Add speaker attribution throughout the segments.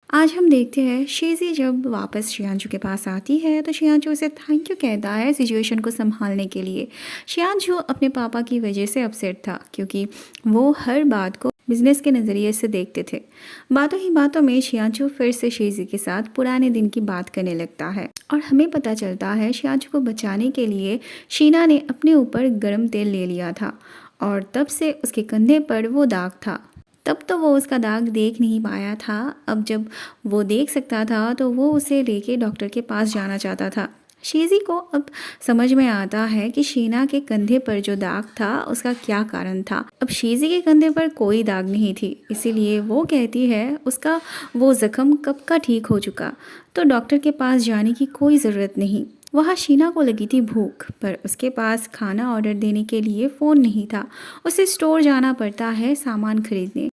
Speaker 1: आज हम देखते हैं शेज़ी जब वापस शियांशु के पास आती है तो शियांशु उसे थैंक यू कहता है सिचुएशन को संभालने के लिए। शियांशु अपने पापा की वजह से अपसेट था क्योंकि वो हर बात को बिजनेस के नज़रिए से देखते थे। बातों ही बातों में शियांशु फिर से शेज़ी के साथ पुराने दिन की बात करने लगता है और हमें पता चलता है शियांशु को बचाने के लिए शीना ने अपने ऊपर गर्म तेल ले लिया था और तब से उसके कंधे पर वो दाग था। तब तो वो उसका दाग देख नहीं पाया था। अब जब वो देख सकता था तो वो उसे लेके डॉक्टर के पास जाना चाहता था। शीज़ी को अब समझ में आता है कि शीना के कंधे पर जो दाग था उसका क्या कारण था। अब शीज़ी के कंधे पर कोई दाग नहीं थी, इसीलिए वो कहती है उसका वो ज़ख्म कब का ठीक हो चुका, तो डॉक्टर के पास जाने की कोई ज़रूरत नहीं। वहाँ शीना को लगी थी भूख, पर उसके पास खाना ऑर्डर देने के लिए फ़ोन नहीं था। उसे स्टोर जाना पड़ता है सामान खरीदने,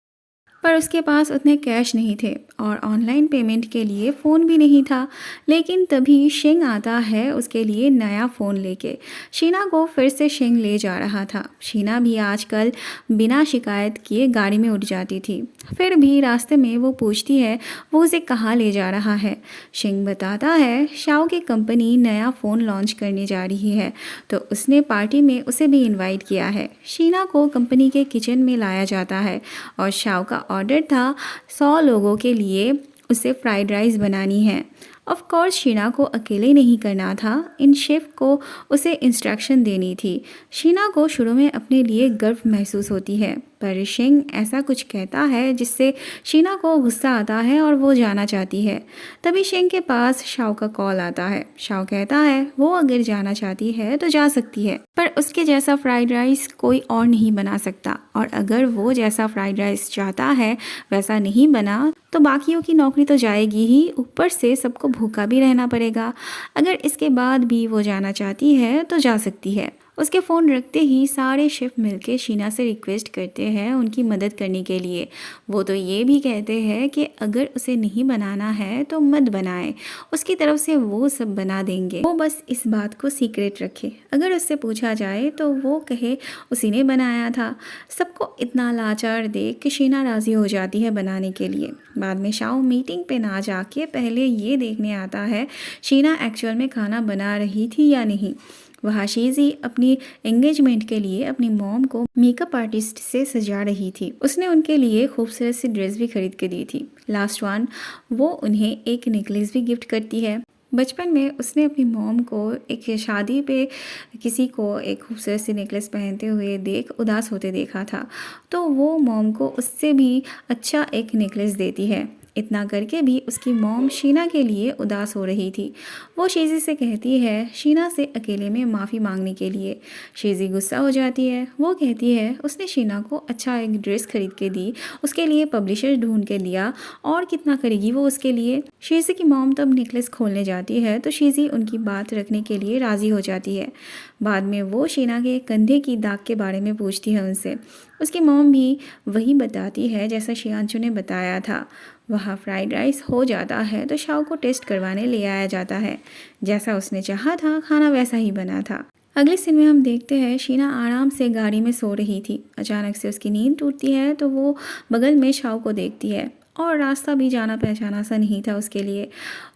Speaker 1: पर उसके पास उतने कैश नहीं थे और ऑनलाइन पेमेंट के लिए फ़ोन भी नहीं था। लेकिन तभी शिंग आता है उसके लिए नया फ़ोन लेके। शीना को फिर से शिंग ले जा रहा था। शीना भी आजकल बिना शिकायत किए गाड़ी में उठ जाती थी, फिर भी रास्ते में वो पूछती है वो उसे कहाँ ले जा रहा है। शिंग बताता है शाओ की कंपनी नया फ़ोन लॉन्च करने जा रही है, तो उसने पार्टी में उसे भी इनवाइट किया है। शीना को कंपनी के किचन में लाया जाता है और शाओ का ऑर्डर था 100 लोगों के लिए उसे फ्राइड राइस बनानी है। ऑफ कोर्स शीना को अकेले नहीं करना था, इन शेफ को उसे इंस्ट्रक्शन देनी थी। शीना को शुरू में अपने लिए गर्व महसूस होती है, पर शिंग ऐसा कुछ कहता है जिससे शीना को गुस्सा आता है और वो जाना चाहती है। तभी शिंग के पास शाओ का कॉल आता है। शाओ कहता है वो अगर जाना चाहती है तो जा सकती है, पर उसके जैसा फ्राइड राइस कोई और नहीं बना सकता, और अगर वो जैसा फ्राइड राइस चाहता है वैसा नहीं बना तो बाकियों की नौकरी तो जाएगी ही, ऊपर से सबको भूखा भी रहना पड़ेगा। अगर इसके बाद भी वो जाना चाहती है तो जा सकती है। उसके फ़ोन रखते ही सारे शेफ मिलके शीना से रिक्वेस्ट करते हैं उनकी मदद करने के लिए। वो तो ये भी कहते हैं कि अगर उसे नहीं बनाना है तो मत बनाए, उसकी तरफ से वो सब बना देंगे, वो बस इस बात को सीक्रेट रखे। अगर उससे पूछा जाए तो वो कहे उसी ने बनाया था। सबको इतना लाचार देख कि शीना राज़ी हो जाती है बनाने के लिए। बाद में शाओ मीटिंग पे ना जाके पहले ये देखने आता है शीना एक्चुअल में खाना बना रही थी या नहीं। वहाँ शीज़ी अपनी एंगेजमेंट के लिए अपनी मॉम को मेकअप आर्टिस्ट से सजा रही थी। उसने उनके लिए खूबसूरत सी ड्रेस भी खरीद के दी थी। लास्ट वन, वो उन्हें एक नेकलेस भी गिफ्ट करती है। बचपन में उसने अपनी मॉम को एक शादी पे किसी को एक खूबसूरत सी नेकलेस पहनते हुए देख उदास होते देखा था, तो वो मॉम को उससे भी अच्छा एक नेकलेस देती है। इतना करके भी उसकी मॉम शीना के लिए उदास हो रही थी। वो शीज़ी से कहती है शीना से अकेले में माफ़ी मांगने के लिए। शीज़ी गुस्सा हो जाती है। वो कहती है उसने शीना को अच्छा एक ड्रेस खरीद के दी, उसके लिए पब्लिशर ढूंढ के दिया, और कितना करेगी वो उसके लिए। शीज़ी की मॉम तब नेकलेस खोलने जाती है तो शीज़ी उनकी बात रखने के लिए राज़ी हो जाती है। बाद में वो शीना के कंधे की दाग के बारे में पूछती है उनसे। उसकी मॉम भी वही बताती है जैसा शियांशु ने बताया था। वहाँ फ्राइड राइस हो जाता है तो शाओ को टेस्ट करवाने ले आया जाता है। जैसा उसने चाहा था खाना वैसा ही बना था। अगले सीन में हम देखते हैं शीना आराम से गाड़ी में सो रही थी। अचानक से उसकी नींद टूटती है तो वो बगल में शाओ को देखती है, और रास्ता भी जाना पहचाना सा नहीं था उसके लिए।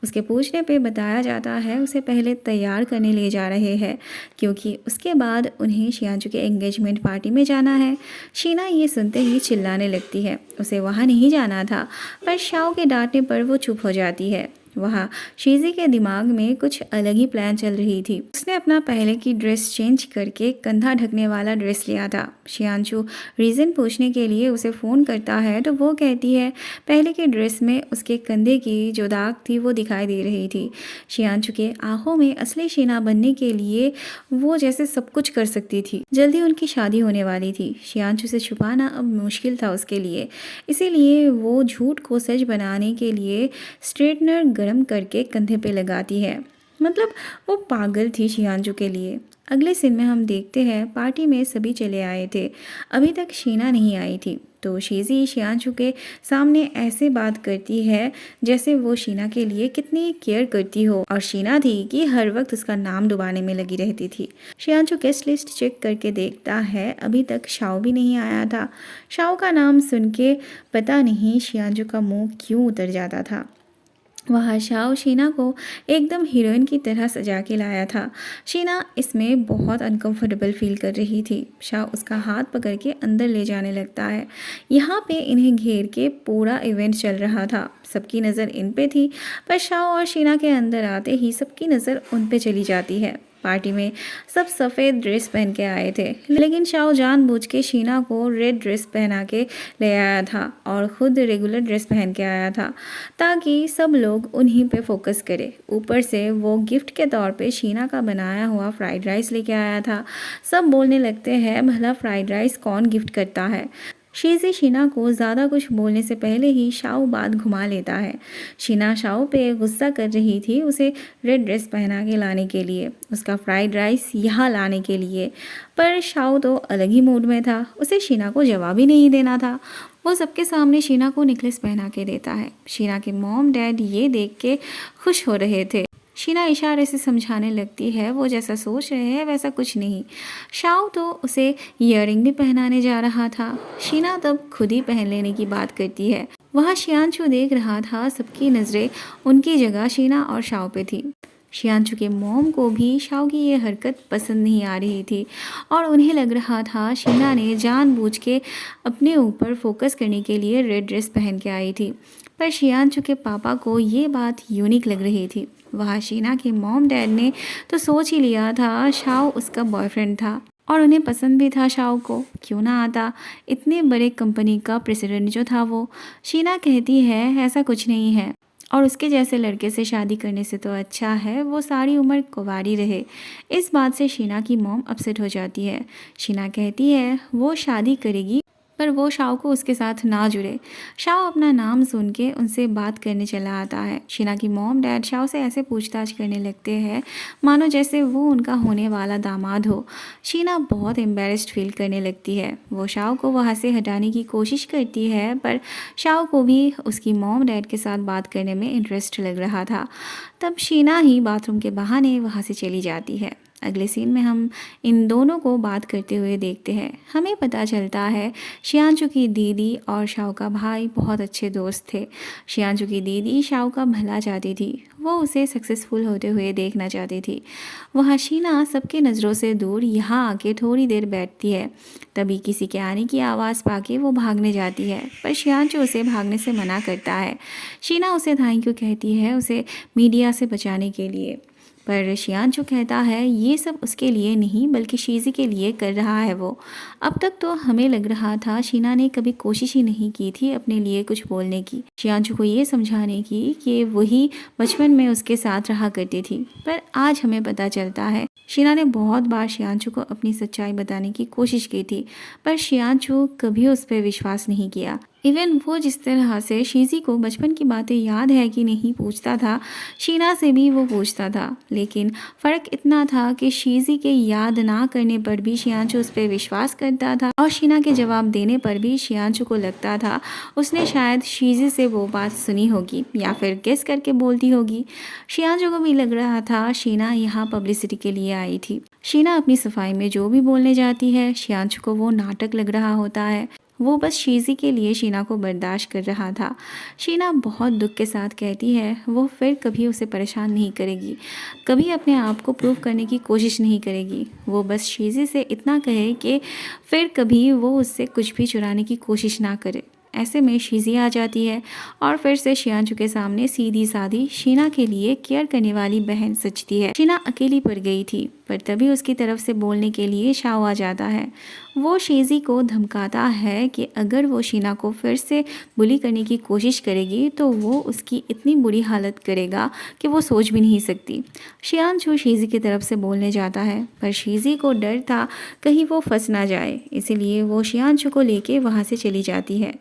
Speaker 1: उसके पूछने पे बताया जाता है उसे पहले तैयार करने ले जा रहे हैं, क्योंकि उसके बाद उन्हें शियांशु के एंगेजमेंट पार्टी में जाना है। शीना ये सुनते ही चिल्लाने लगती है, उसे वहाँ नहीं जाना था, पर शाओ के डांटने पर वो चुप हो जाती है। वहाँ शीज़ी के दिमाग में कुछ अलग ही प्लान चल रही थी। उसने अपना पहले की ड्रेस चेंज करके कंधा ढकने वाला ड्रेस लिया था। शियांशु रीज़न पूछने के लिए उसे फ़ोन करता है तो वो कहती है पहले के ड्रेस में उसके कंधे की जो दाग थी वो दिखाई दे रही थी। शियांशु के आंखों में असली शीना बनने के लिए वो जैसे सब कुछ कर सकती थी। जल्दी उनकी शादी होने वाली थी। शियांशु से छुपाना अब मुश्किल था उसके लिए, इसीलिए वो झूठ को सच बनाने के लिए स्ट्रेटनर गरम करके कंधे पे लगाती है। मतलब वो पागल थी शियांजू के लिए। अगले सीन में हम देखते हैं पार्टी में सभी चले आए थे, अभी तक शीना नहीं आई थी। तो शीजी शियांजू के सामने ऐसे बात करती है जैसे वो शीना के लिए कितनी केयर करती हो, और शीना थी कि हर वक्त उसका नाम डुबाने में लगी रहती थी। शियांजू गेस्ट लिस्ट चेक करके देखता है अभी तक शाओ भी नहीं आया था। शाओ का नाम सुन के पता नहीं शियांजू का मुंह क्यों उतर जाता था। वहाँ शाओ शीना को एकदम हीरोइन की तरह सजा के लाया था। शीना इसमें बहुत अनकंफर्टेबल फील कर रही थी। शाओ उसका हाथ पकड़ के अंदर ले जाने लगता है। यहाँ पे इन्हें घेर के पूरा इवेंट चल रहा था, सबकी नज़र इन पे थी, पर शाओ और शीना के अंदर आते ही सबकी नज़र उन पे चली जाती है। पार्टी में सब सफ़ेद ड्रेस पहन के आए थे, लेकिन शाओ जानबूझ के शीना को रेड ड्रेस पहना के ले आया था और ख़ुद रेगुलर ड्रेस पहन के आया था ताकि सब लोग उन्हीं पे फोकस करें। ऊपर से वो गिफ्ट के तौर पे शीना का बनाया हुआ फ्राइड राइस लेके आया था। सब बोलने लगते हैं भला फ्राइड राइस कौन गिफ्ट करता है। शीजी शीना को ज़्यादा कुछ बोलने से पहले ही शाओ बात घुमा लेता है। शीना शाओ पे गुस्सा कर रही थी उसे रेड ड्रेस पहना के लाने के लिए, उसका फ्राइड राइस यहाँ लाने के लिए, पर शाओ तो अलग ही मूड में था, उसे शीना को जवाब ही नहीं देना था। वो सबके सामने शीना को नेकलेस पहना के देता है। शीना के मॉम डैड ये देख के खुश हो रहे थे। शीना इशारे से समझाने लगती है वो जैसा सोच रहे हैं वैसा कुछ नहीं। शाओ तो उसे ईयरिंग भी पहनाने जा रहा था। शीना तब खुद ही पहन लेने की बात करती है। वहाँ शियांशु देख रहा था, सबकी नज़रें उनकी जगह शीना और शाओ पे थी। शियांशु के मॉम को भी शाओ की ये हरकत पसंद नहीं आ रही थी और उन्हें लग रहा था शीना ने जानबूझ के अपने ऊपर फोकस करने के लिए रेड ड्रेस पहन के आई थी। पर शियांशु के पापा को ये बात यूनिक लग रही थी। वहाँ शीना के मॉम डैड ने तो सोच ही लिया था शाओ उसका बॉयफ्रेंड था और उन्हें पसंद भी था शाओ को, क्यों ना आता, इतने बड़े कंपनी का प्रेसिडेंट जो था वो। शीना कहती है ऐसा कुछ नहीं है और उसके जैसे लड़के से शादी करने से तो अच्छा है वो सारी उम्र कुंवारी रहे। इस बात से शीना की मॉम अपसेट हो जाती है। शीना कहती है वो शादी करेगी पर वो शाओ को उसके साथ ना जुड़े। शाओ अपना नाम सुन के उनसे बात करने चला आता है। शीना की मॉम डैड शाओ से ऐसे पूछताछ करने लगते हैं मानो जैसे वो उनका होने वाला दामाद हो। शीना बहुत एम्बेरस्ड फील करने लगती है। वो शाओ को वहाँ से हटाने की कोशिश करती है पर शाओ को भी उसकी मॉम डैड के साथ बात करने में इंटरेस्ट लग रहा था। तब शीना ही बाथरूम के बहाने वहाँ से चली जाती है। अगले सीन में हम इन दोनों को बात करते हुए देखते हैं। हमें पता चलता है शियांशु की दीदी और शाओ का भाई बहुत अच्छे दोस्त थे। शियांशु की दीदी शाओ का भला चाहती थी, वो उसे सक्सेसफुल होते हुए देखना चाहती थी। वहाँ शीना सबके नज़रों से दूर यहाँ आके थोड़ी देर बैठती है। तभी किसी के आने की आवाज़ पाके वो भागने जाती है पर शियांशु उसे भागने से मना करता है। शीना उसे थैंक यू कहती है उसे मीडिया से बचाने के लिए, पर शियांशु कहता है ये सब उसके लिए नहीं बल्कि शीजी के लिए कर रहा है वो। अब तक तो हमें लग रहा था शीना ने कभी कोशिश ही नहीं की थी अपने लिए कुछ बोलने की, शियांशु को ये समझाने की कि वही बचपन में उसके साथ रहा करती थी। पर आज हमें पता चलता है शीना ने बहुत बार शियांशु को अपनी सच्चाई बताने की कोशिश की थी पर शियांशु कभी उस पर विश्वास नहीं किया। इवन वो जिस तरह से शीजी को बचपन की बातें याद है कि नहीं पूछता था, शीना से भी वो पूछता था, लेकिन फ़र्क इतना था कि शीजी के याद ना करने पर भी शियांशु उस पर विश्वास करता था और शीना के जवाब देने पर भी शियांशु को लगता था उसने शायद शीजी से वो बात सुनी होगी या फिर गेस करके बोलती होगी। शियांशु को भी लग रहा था शीना यहाँ पब्लिसिटी के लिए आई थी। शीना अपनी सफाई में जो भी बोलने जाती है शियांशु को वो नाटक लग रहा होता है, वो बस शीजी के लिए शीना को बर्दाश्त कर रहा था। शीना बहुत दुख के साथ कहती है वो फिर कभी उसे परेशान नहीं करेगी, कभी अपने आप को प्रूव करने की कोशिश नहीं करेगी। वो बस शीजी से इतना कहे कि फिर कभी वो उससे कुछ भी चुराने की कोशिश ना करे। ऐसे में शीजी आ जाती है और फिर से शियांशु के सामने सीधी सादी शीना के लिए केयर करने वाली बहन सजती है। शीना अकेली पड़ गई थी। पर तभी उसकी तरफ से बोलने के लिए शाओ आ जाता है। वो शेज़ी को धमकाता है कि अगर वो शीना को फिर से बुली करने की कोशिश करेगी तो वो उसकी इतनी बुरी हालत करेगा कि वो सोच भी नहीं सकती। शियानचू शेज़ी की तरफ से बोलने जाता है, पर शेज़ी को डर था कहीं वो फंस ना जाए, इसीलिए वो शियानचू को लेके वहाँ से चली जाती है।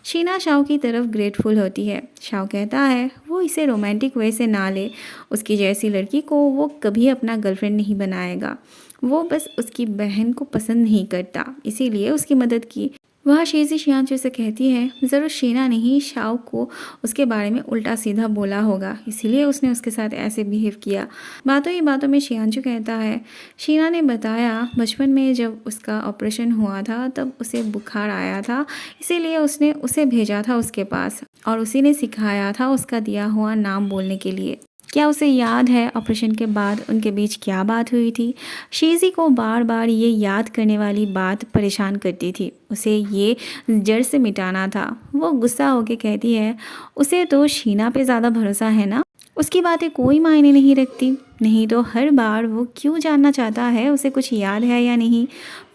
Speaker 1: शीना शाओ की तरफ ग्रेटफुल होती है। शाओ कहता है वो इसे रोमांटिक वे से ना ले, उसकी जैसी लड़की को वो कभी अपना गर्लफ्रेंड नहीं बनाएगा, वो बस उसकी बहन को पसंद नहीं करता, इसीलिए उसकी मदद की। वह शेज़ी शियानचू से कहती है ज़रूर शीना ने ही शाओ को उसके बारे में उल्टा सीधा बोला होगा, इसीलिए उसने उसके साथ ऐसे बिहेव किया। बातों ही बातों में शियानचू कहता है शीना ने बताया बचपन में जब उसका ऑपरेशन हुआ था तब उसे बुखार आया था, इसीलिए उसने उसे भेजा था उसके पास और उसी ने सिखाया था उसका दिया हुआ नाम बोलने के लिए। क्या उसे याद है ऑपरेशन के बाद उनके बीच क्या बात हुई थी? शेज़ी को बार बार ये याद करने वाली बात परेशान करती थी, उसे ये जड़ से मिटाना था। वो गुस्सा होकर कहती है उसे तो शीना पे ज़्यादा भरोसा है ना, उसकी बातें कोई मायने नहीं रखती, नहीं तो हर बार वो क्यों जानना चाहता है उसे कुछ याद है या नहीं।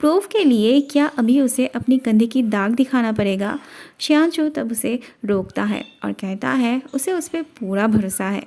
Speaker 1: प्रूफ के लिए क्या अभी उसे अपनी कंधे की दाग दिखाना पड़ेगा? शियानचू तब उसे रोकता है और कहता है उसे उस पर पूरा भरोसा है।